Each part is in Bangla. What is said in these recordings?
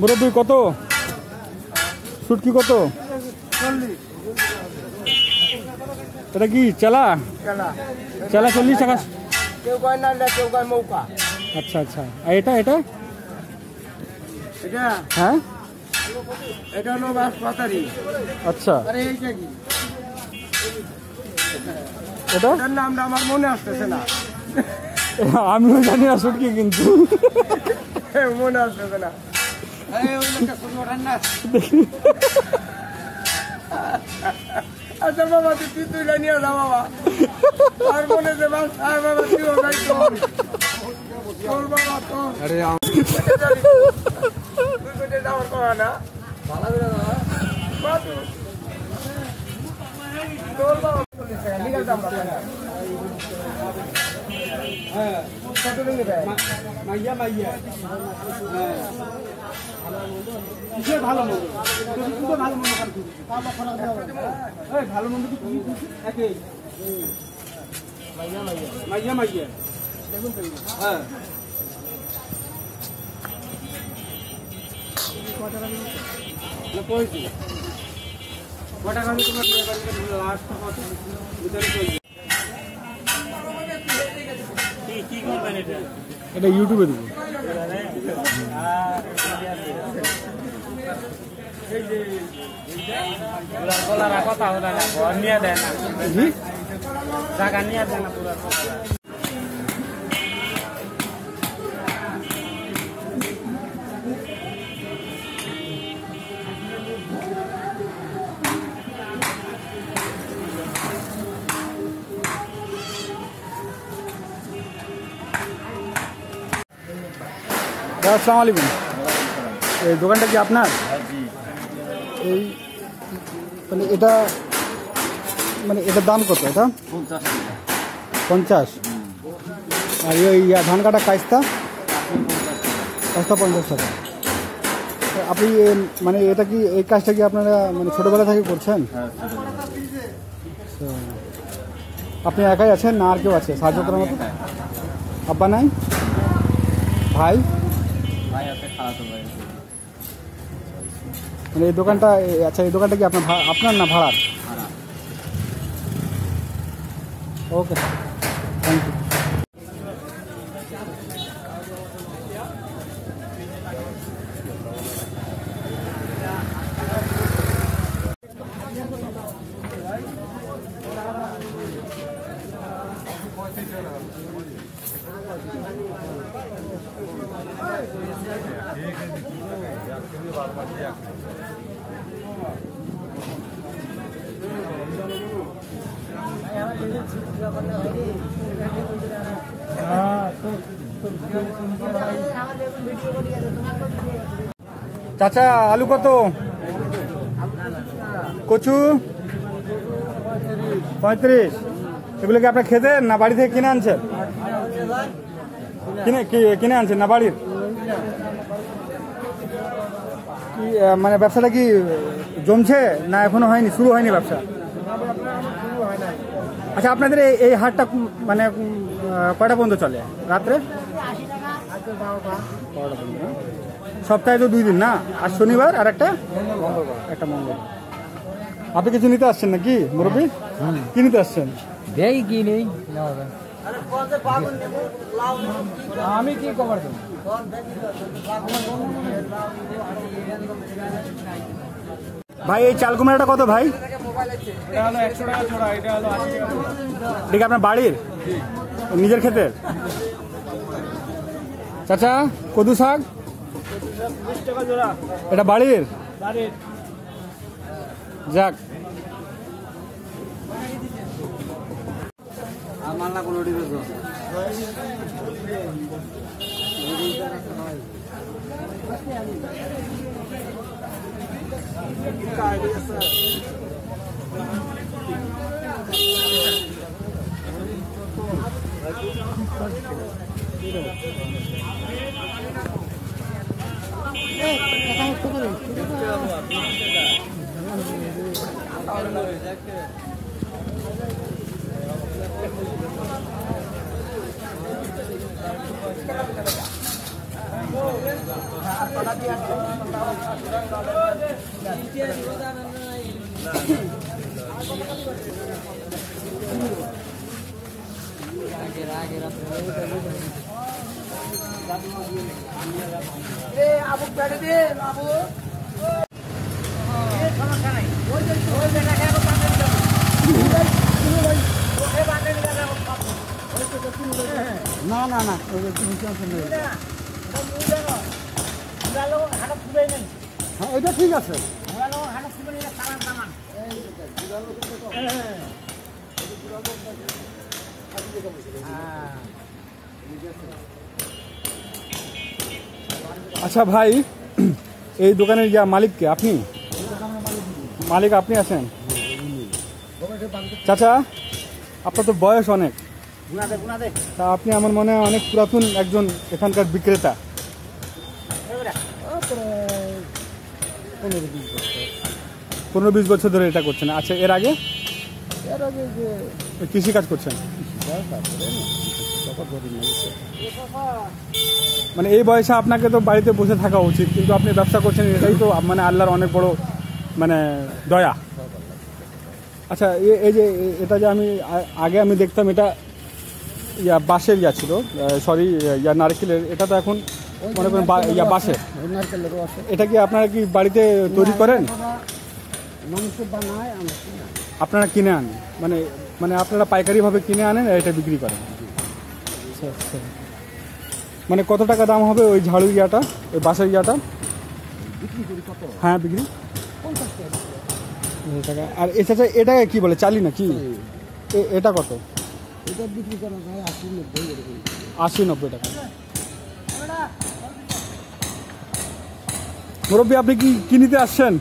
মুরব্বী কত শুটকি কত? এটা কি চালা? চালা 40 টাকা। কেউ কয় না, কেউ কয় মৌকা। আচ্ছা আচ্ছা, আর এটা এটা এটা হ্যাঁ, এটা হলো বাঁশপাতারি। আচ্ছা, আরে এইটা কি? এটা এটার নামটা আমার মনে আসতেছে না। আমিও জানি না শুটকি, কিন্তু মনে আসতেছে না। আচ্ছা বাবা, তুই নিয়ে যা বাবা। আর মনে যে বাবা তুইও যাই তোর বাবা তো। আরে তুই যাওয়ার কথা না, তোর বাবা 40 টাকা লিগাল দাম। হ্যাঁ, কত দিন দেবে? মাইয়া মাইয়া। হ্যাঁ, ভালো মন্দ ভালো মন্দ ভালো মন্দ একই মাইয়া মাইয়া মাইয়া মাইয়া দেখুন তো। হ্যাঁ, এটা ইউটিউবে দেবো। কথা হলো না, ঘর নিয়ে দেয় না, জায়গা নিয়ে দেয় না পুরো। আসসালামু আলাইকুম। এই দোকানটা কি আপনার? এই মানে এটা মানে এটার দাম কত? এটা 50। আর ওই ধান কাটা কাস্তা 50 টাকা। আপনি মানে এটা কি, এই কাজটা কি আপনারা মানে ছোটোবেলা থেকে করছেন? আপনি একাই আছেন না আর কেউ আছে সাহায্য করার মতো? আব্বা নাই? ভাই? মানে এই দোকানটা, আচ্ছা এই দোকানটা কি আপনার না ভাড়ার? ওকে, থ্যাংক ইউ। চাচা আলু কত? কচু 35। এগুলো কি আপনার খেতেন না বাড়ি থেকে কিনে আনছেন? কিনে আনছেন না বাড়ির? কি মানে ব্যবসাটা কি জমছে না এখনো হয়নি, শুরু হয়নি ব্যবসা? আচ্ছা, আপনাদের এই হাটটা মানে কয়টা পর্যন্ত চলে? রাত্রে? সপ্তাহে তো 2 দিন না? আর শনিবার আর একটা মঙ্গলবার। আপনি কিছু নিতে আসছেন নাকি মুরব্বী? কি নিতে আসছেন? আমি কি কভার দেব? ভাই এই চাল কুমড়াটা কত ভাই? এটা হলো 100 টাকা জোড়া, এটা হলো 80 টাকা জোড়া। ঠিক, আপনার বাড়ির নিজের ক্ষেতের? চাচা কদু শাক 20 টাকা জোড়া। এটা বাড়ির? বাড়ির। যাক, আমার না কোনো ডিবেস আবু পেটে দে বাবু না না না হ্যাঁ এটা ঠিক আছে। আচ্ছা ভাই, এই দোকানের মালিককে আপনি? মালিক আপনি আছেন? চাচা, আপনার তো বয়স অনেক, তা আপনি আমার মনে হয় অনেক পুরাতন একজন এখানকার বিক্রেতা। 15-20 বছর ধরে এটা করছেন। আচ্ছা, এর আগে কৃষি কাজ করছেন? মানে এই বয়সে আপনাকে তো বাড়িতে বসে থাকা উচিত, কিন্তু আপনি ব্যবসা করছেন, এটাই তো মানে আল্লাহর অনেক বড় মানে দয়া। আচ্ছা, এই যে এটা যে আগে আমি দেখতাম এটা বাঁশের ছিল, সরি নারকেলের, এটা তো এখন মনে করেন বাঁশের। এটা কি আপনারা কি বাড়িতে তৈরি করেন? আপনারা কিনে আনেন? মানে আপনারা পাইকারিভাবে কিনে আনেন আর এটা বিক্রি করেন? আচ্ছা আচ্ছা। মানে কত টাকা দাম হবে ওই ঝাড়ু ওই বাঁশের হ্যাঁ বিক্রি? 50 টাকা। আর এছাড়া এটাকে কি বলে, চালি না কি? এটা কত? এটা বিক্রি করা যায় 80-90 টাকা। মুরব্বী, আপনি কি নিতে আসছেন?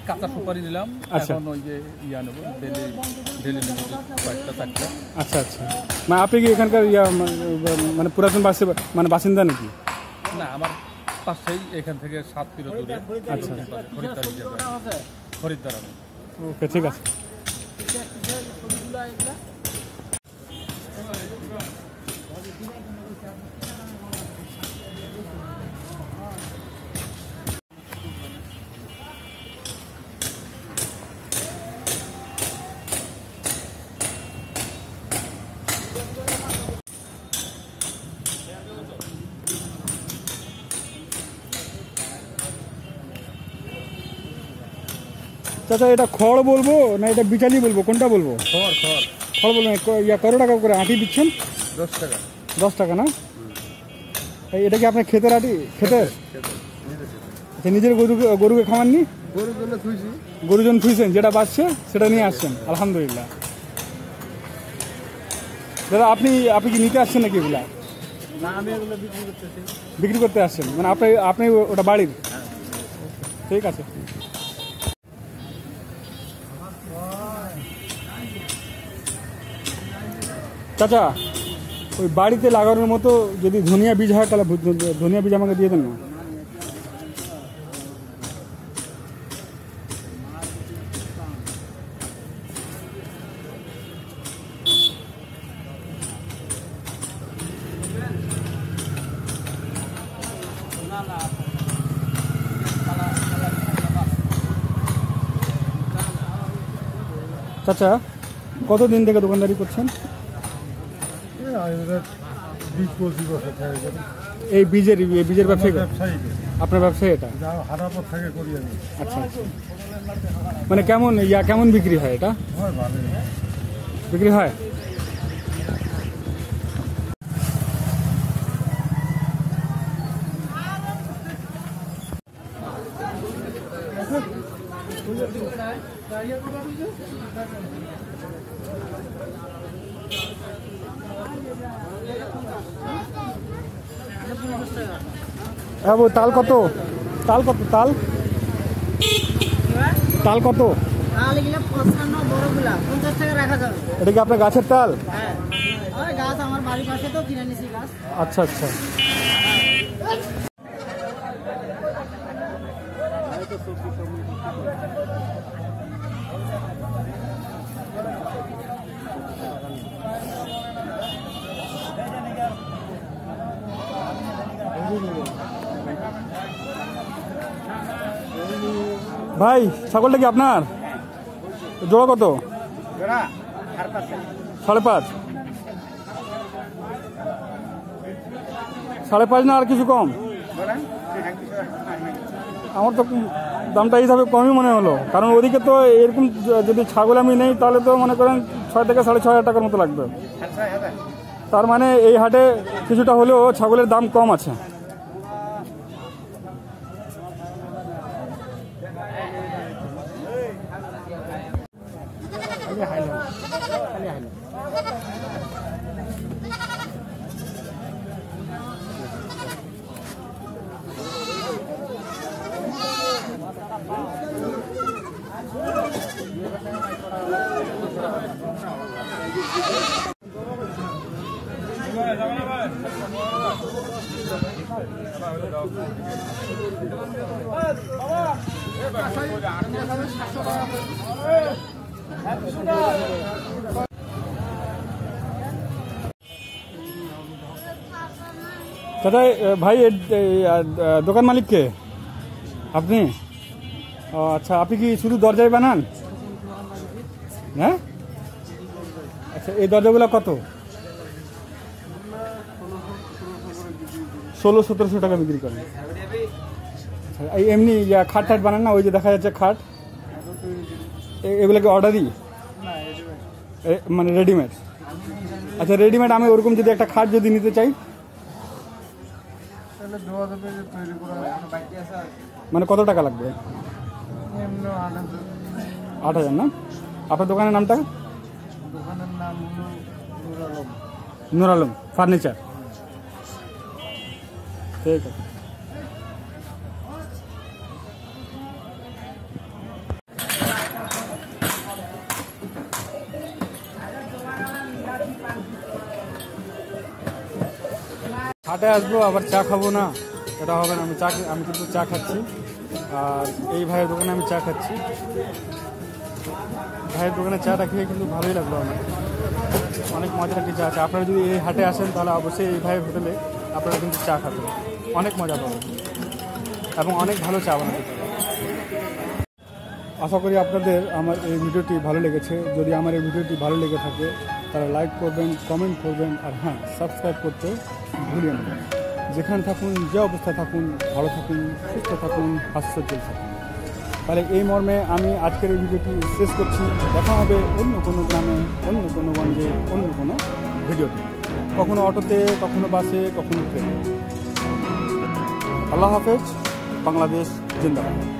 কাঁচা সুপারি নিলাম। আচ্ছা, এখন ওই যে নেব ডেলি কয়েকটা চারটা। আচ্ছা আচ্ছা। মানে আপনি কি এখানকার মানে পুরাতন বাসিন্দা নাকি? না, আমার পাশেই, এখান থেকে 7 কিলো দূরে। আচ্ছা, খরিদ্দার আমি। ওকে, ঠিক আছে। চাচা, এটা খড় বলবো না এটা বিচালি বলবো, কোনটা বলবো? খড় বলবো। কত টাকা করে আটি দিচ্ছেন? 10 টাকা। 10 টাকা না? এটা কি আপনার ক্ষেতের আটি? ক্ষেতের? আচ্ছা, নিজের গরুকে খাওয়াননি? গরুর জন্য থুইছেন, যেটা বাঁচছে সেটা নিয়ে আসছেন। আলহামদুলিল্লাহ। দাদা, আপনি কি নিতে আসছেন নাকি এগুলা? না, আমি এগুলো বিক্রি করতে আসছেন? মানে আপনি ওটা বাড়ির? ঠিক আছে। চাচা, ওই বাড়িতে লাগানোর মতো যদি ধনিয়া বীজ হয় তাহলে ধনিয়া বীজ আমাকে দিয়ে দেন না? চাচা, কতদিন থেকে দোকানদারি করছেন? 20-25 বছর থেকে। এই বীজের ব্যবসায়ী? আপনার ব্যবসায়ী এটা? হারাপর থেকে করি আমি। আচ্ছা আচ্ছা। মানে কেমন বিক্রি হয় এটা? বিক্রি হয়? তাল কত? তাল কত? তাল এগুলো 55 বড়গুলা 50 টাকা রাখা যাবে। এটা কি আপনার গাছের তাল? হ্যাঁ, ওই গাছ আমার বাড়ির পাশে তো কিনে নিছি গাছ। আচ্ছা আচ্ছা। ভাই ছাগলটা কি আপনার? জোড়া কত? 5.5। 5.5 না আর কিছু কম? আমার তো দামটা এই হিসাবে কমই মনে হলো, কারণ ওদিকে তো এরকম যদি ছাগল আমি নেই তাহলে তো মনে করেন 6 থেকে 6.5 টাকার মতো লাগবে। তার মানে এই হাটে কিছুটা হলেও ছাগলের দাম কম আছে। দাদা ভাই দোকান মালিক কে? আপনি? ও আচ্ছা, আপনি কি শুধু দরজায় বানান? হ্যাঁ, আচ্ছা। এই দরজাগুলো কত? 1600-1700 টাকা বিক্রি করেন। এই এমনি খাট ঠাট বানান না? ওই যে দেখা যাচ্ছে খাট, এগুলোকে অর্ডারই মানে রেডিমেড? আচ্ছা, রেডিমেড আমি ওরকম যদি একটা খাট যদি নিতে চাই মানে কত টাকা লাগবে? 8,000 না? আপনার দোকানের নামটা? দোকানের নাম হলো নূর আলম ফার্নিচার। ঠিক আছে। হাটে আসবো আবার চা খাবো না, এটা হবে না। আমি কিন্তু চা খাচ্ছি, আর এই ভাইয়ের দোকানে আমি চা খাচ্ছি। ভাইয়ের দোকানে চাটা খেয়ে কিন্তু ভালোই লাগলো আমার, অনেক মজার একটা চা আছে। আপনারা যদি এই হাটে আসেন তাহলে অবশ্যই এই ভাইয়ের হোটেলে আপনারা কিন্তু চা খাবেন, অনেক মজা পাবেন এবং অনেক ভালো চা বানাতে পারেন। আশা করি আপনাদের আমার এই ভিডিওটি ভালো লেগেছে। যদি আমার এই ভিডিওটি ভালো লেগে থাকে তারা লাইক করবেন, কমেন্ট করবেন, আর হ্যাঁ, সাবস্ক্রাইব করতে ভুলিয়েন না। যেখানে থাকুন, যে অবস্থায় থাকুন, ভালো থাকুন, সুস্থ থাকুন, হাস্যোজ্জ্বল থাকুন। তাহলে এই মর্মে আমি আজকের এই ভিডিওটি শেষ করছি। দেখা হবে অন্য কোনো গ্রামে, অন্য কোনো গঞ্জে, অন্য কোনো ভিডিওতে, কখনো অটোতে, কখনো বাসে, কখনো ট্রেনে। আল্লাহ হাফেজ। বাংলাদেশ জিন্দাবাদ।